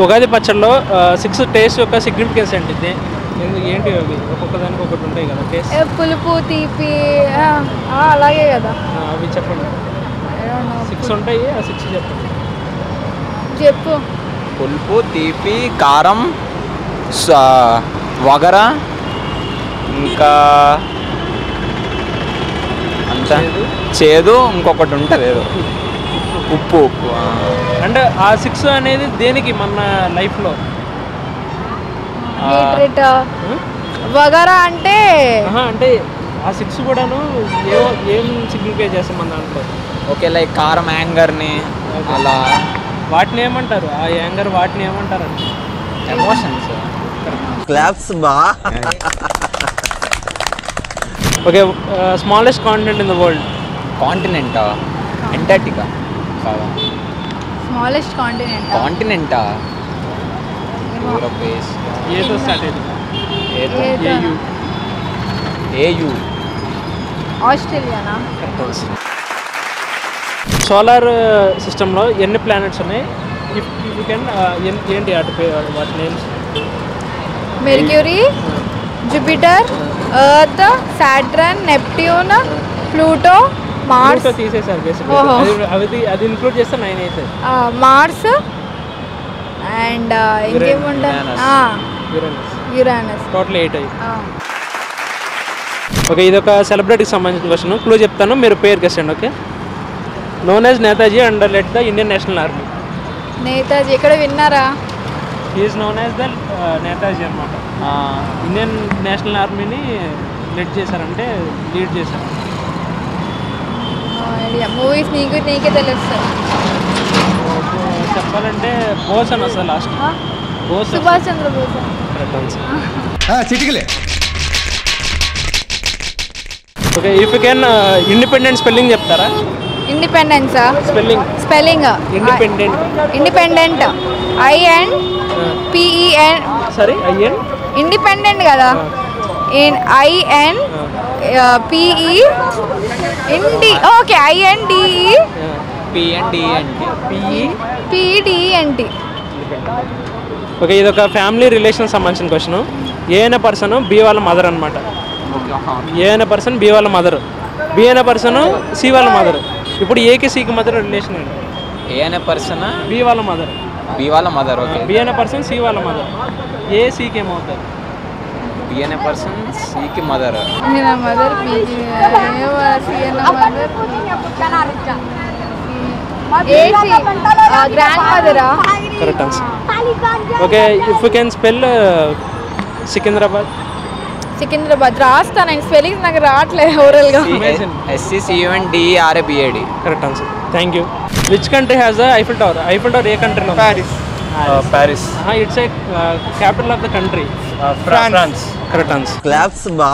ఉగాది పచ్చడిలో 6 టేస్ట్ యొక్క సిగ్నిఫికెన్స్ ఏంటి? ఏంటి అవి? ఒక్కొక్క దానికి ఒకటి ఉంటాయి కదా టేస్ట్. పులుపు, తీపి, అలాగే కదా. అవి చెప్పండి. 6 ఉంటాయి, ఆ 6 చెప్పండి. చెప్పు. పులుపు, తీపి, కారం, వగర, ఇంకా అంత చేదు, ఇంకొకటి ఉంటుంది ఏదో ఉప్పు. అంటే ఆ 6 అనేది దేనికి మన లైఫ్లో? వగరా అంటే అంటే ఆ 6 కూడాను ఏం సిగ్నిఫై చేస్తాం మన దాంట్లో? ఓకే, లైక్ కారం యాంగర్ని అలా వాటిని ఏమంటారు? ఆ యాంగర్ వాటిని ఏమంటారు అంటే ఎమోషన్స్. క్లాప్స్ బా. Okay, smallest continent in the world. కాంటినెంటా? అంటార్క్టికా కాదా? స్మాలెస్ట్ కాంటినెంటా? యూరోప్. ఏదో స్టార్ట్ అయింది. ఏయు. ఆస్ట్రేలియానా? సోలార్ సిస్టంలో ఎన్ని ప్లానెట్స్ ఉన్నాయి? ఏంటి వాటి names? Mercury, Jupiter, Earth, Saturn, Neptune, Pluto, Mars. తీసేసారు అది ఇంక్లూడ్ చేస్తే 9 అవుతుంది. మార్స్ అండ్ ఇంకేముంటాయి? యురానస్. టోటల్ 8 అయ్యి. ఓకే, ఇది ఒక సెలబ్రిటీకి సంబంధించిన క్వశ్చన్. క్లూ చెప్తాను, మీరు పేరు గెస్టండి. Okay. Known as Netaji and led the Indian National Army. Netaji ఎక్కడ విన్నారా? Is known as the Netaji అనమాట. ఇండియన్ నేషనల్ ఆర్మీని లీడ్ చేశారంటే లీడ్ చేశారు. మూవీస్ నీకే తెలుస్తాయి. చెప్పాలంటే బోస్ అని వస్తుంది లాస్ట్. సుభాష్ చంద్రబోస్. చిటికలే. Okay, if you can independent spelling చెప్తారా? ఇండిపెండెన్సా? Spelling independent INPEN. సరే, IN ఇండిపెండెంట్ కదా. INPE okay. INDEPEDENT. ఓకే, ఇది ఒక ఫ్యామిలీ రిలేషన్ సంబంధించిన క్వశ్చన్. ఏ అయిన పర్సన్ బి వాళ్ళ మదర్ అనమాట. ఏ అయిన పర్సన్ బి వాళ్ళ మదర్, బి అయిన పర్సన్ సి వాళ్ళ మదర్. ఇప్పుడు ఏకి సికి మదర్ రిలేషన్ ఏంటి? ఏ అనే పర్సన్ బి వాళ్ళ మదర్. ఓకే. బి అనే పర్సన్ సి వాళ్ళ మదర్. ఏ సికి ఏమవుతారు? బి అనే పర్సన్ సికి మదర్. గ్రాండ్ మదరా? Correct answer. Okay, if you can spell Secunderabad. రాస్తా నేను. స్పెల్లింగ్ నాకు రావట్లేదు ఓరల్గా. SCCUNDERABAD. Correct answer. Thank you. Which country has the Eiffel tower? Eiffel tower ఏ కంట్రీలో? Paris. It's a capital of the country. France. Correct answer. Claps బా.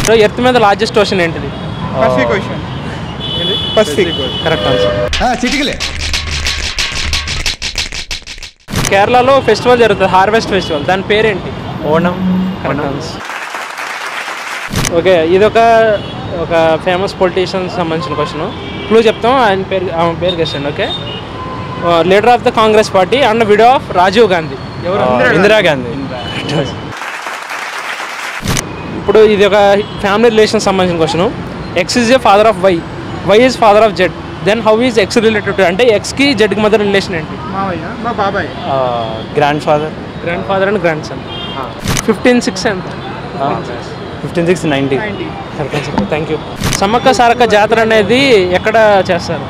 So Earth మీద largest ocean ఏంటిది? పసిఫిక్. Correct answer. చిటికలే. కేరళలో festival జరుగుతుంది, harvest festival. దాని పేరేంటి? ఓణం. Correct answer. ఓకే, ఇది ఒక ఫేమస్ పొలిటీషియన్ సంబంధించిన క్వశ్చన్. క్లూ చెప్తాం, ఆమె పేరు గెస్టండి. Okay. Leader of the Congress party and widow of Rajiv Gandhi. ఎవరు? ఇందిరాగాంధీ. ఇప్పుడు ఇది ఒక ఫ్యామిలీ రిలేషన్ సంబంధించిన question. X is a father of why, why is father of Z. Then how is X related to? అంటే ఎక్స్కి జెడ్కి మధ్య రిలేషన్ ఏంటి? మా బాబాయ్. Grand father and grand son. 15/6 ఎంత? 15/6 90. Thank you. సమ్మక్క సారక్క జాతర అనేది ఎక్కడ చేస్తారు?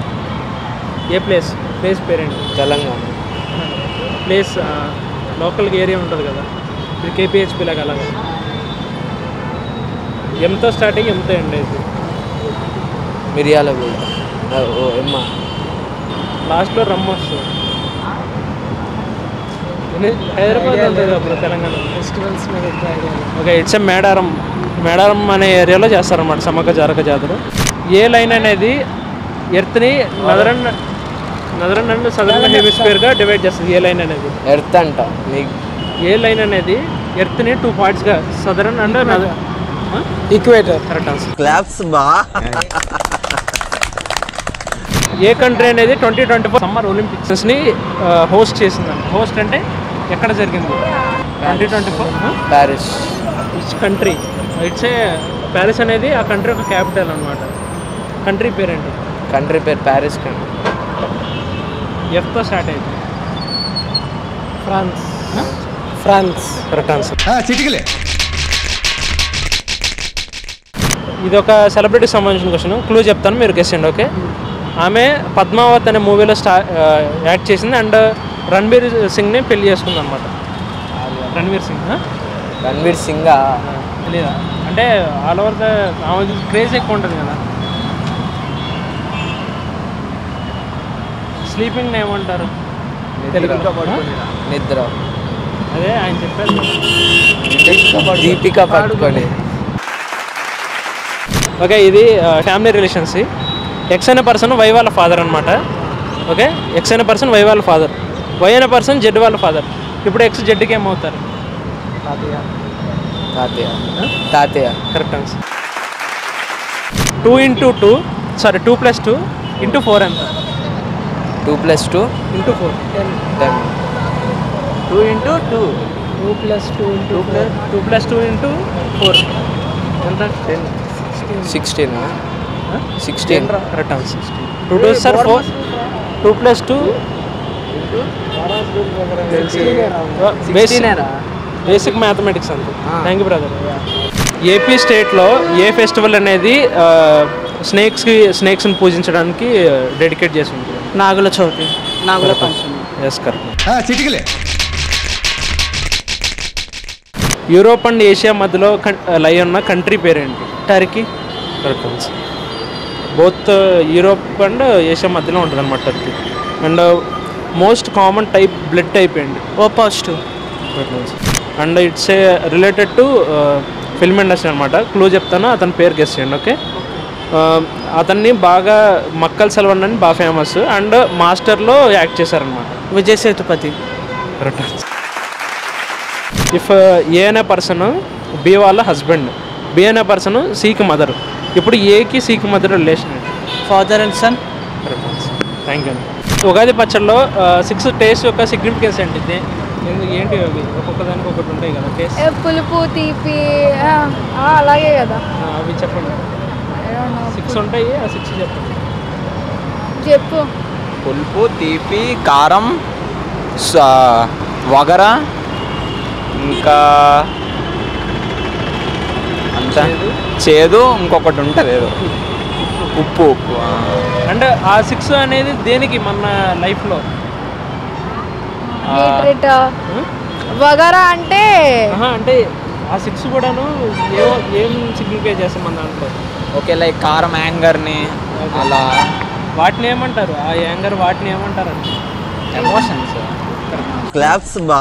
ఏ ప్లేస్ పేరేంటి? తెలంగాణ. ప్లేస్ లోకల్ ఏరియా ఉంటుంది కదా, ఇది KPHP లాగా అలాగా. ఎంతో స్టార్టింగ్ ఎంతో ఎండ్ అయితే మిర్యాలగూడ. లాస్ట్లో రమ్మ వస్తుంది. హైదరాబాద్ ఉంటుంది అప్పుడు తెలంగాణ ఫెస్టివల్స్ మీద. ఓకే, ఇట్స్ మేడారం అనే ఏరియాలో చేస్తారన్నమాట సమ్మక్క సారక్క జాతర. ఏ లైన్ అనేది ఎర్త్ని నదరన్ అండ్ సదరన్ హెమిస్ఫియర్గా డివైడ్ చేస్తుంది? ఏ లైన్ అనేది? ఎర్త్ అంట. ఏ లైన్ అనేది ఎర్త్ని 2 పార్ట్స్గా southern and equator. Correct answer. Claps బా. ఏ కంట్రీ అనేది 2024 సమ్మర్ ఒలింపిక్స్ని హోస్ట్ చేసిందండి? హోస్ట్ అంటే ఎక్కడ జరిగింది 2024? Paris. Which country? It's a Paris అనేది ఆ కంట్రీ ఒక క్యాపిటల్ అనమాట. కంట్రీ పేరేంటి? కంట్రీ పేరు ప్యారిస్ కంట్రీ. ఎఫ్తో స్టార్ట్ అయింది. ఫ్రాన్స్. ఫ్రాన్స్. Correct answer. చిటికలే. ఇది ఒక సెలబ్రిటీకి సంబంధించిన క్వశ్చన్. క్లూ చెప్తాను, మీరు గెస్ చేయండి. ఓకే. ఆమె పద్మావత్ అనే మూవీలో యాక్ట్ చేసింది అండ్ రణ్బీర్ సింగ్ని పెళ్లి చేసుకుంది అనమాట. రణ్బీర్ సింగ్. రణ్బీర్ సింగ్ తెలీదా? అంటే ఆల్ ఓవర్ ద క్రేజ్ ఎక్కువ ఉంటుంది కదా. స్లీపింగ్ ఏమంటారు తెలుగులో? నిద్ర. అదే ఆయన చెప్పారు. దీపిక పట్టుకొని. ఓకే, ఇది ఫ్యామిలీ రిలేషన్స్. ఎక్స్ అనే పర్సన్ వై వాళ్ళ ఫాదర్ అనమాట. ఓకే, ఎక్స్ అనే పర్సన్ వై వాళ్ళ ఫాదర్, వై అనే పర్సన్ జెడ్ వాళ్ళ ఫాదర్. ఇప్పుడు ఎక్స్ జెడ్కి ఏమవుతారు? తాతయ్య. Correct answer. 2 × 2 2 + 2 × 4 ఎంత? 2 + 2 × 4 10. 2 × 2. 2 + 2 2 + 2 × 4 ఎంత? 16. 16. Correct answer. 2 2 sir 4. 2 + 2 basic mathematics అంతే. Thank you brother. ఏపీ స్టేట్లో ఏ ఫెస్టివల్ అనేది స్నేక్స్ని పూజించడానికి డెడికేట్ చేసి ఉంటుంది? నాగుల చవితి. నాగుల పంచమి. Yes, correct. చిటికలే. యూరోప్ అండ్ ఏషియా మధ్యలో లై ఉన్న కంట్రీ పేరేంటి? Turkey. Correct answer. Both Europe and Asia మధ్యలో ఉంటుంది అనమాట Turkey. And most common blood type ఏంటి? O positive. And it's a related to film industry అనమాట. క్లూ చెప్తాను, అతని పేరు గెస్ చేయండి. ఓకే. అతన్ని బాగా మక్కల్ సెల్వన్ అని బాగా ఫేమస్ అండ్ మాస్టర్లో యాక్ట్ చేశారనమాట. Vijay Sethupathi. Correct answer. If A అనే పర్సన్ బి వాళ్ళ హస్బెండ్, బి అనే పర్సన్ సికి మదర్, ఇప్పుడు ఏకి సికి మదర్ రిలేషన్ ఏంటి? Father and son. Correct answer. Thank you అండి. ఉగాది పచ్చడిలో 6 టేస్ట్ యొక్క సిగ్నిఫికెన్స్ ఏంటి? ఏంటి అవి? ఒక్కొక్క దానికి ఒకటి ఉంటాయి కదా టేస్ట్. పులుపు, తీపి, అలాగే కదా. అవి చెప్పండి. 6 ఉంటాయి, ఆ 6 చెప్పండి. చెప్పు. పులుపు, తీపి, కారం, వగర, ఇంకా అంత చేదు, ఇంకొకటి ఉంటుంది ఏదో ఉప్పు. అంటే ఆ 6 అనేది దేనికి మన లైఫ్లో? వగరా అంటే అంటే ఆ 6 కూడాను ఏం సిగ్నిఫై చేస్తాం మన దాంట్లో? ఓకే, లైక్ కారం యాంగర్ని అలా. వాటిని ఏమంటారు? ఆ యాంగర్ వాటిని ఏమంటారు అంటే ఎమోషన్స్. క్లాప్స్ బా.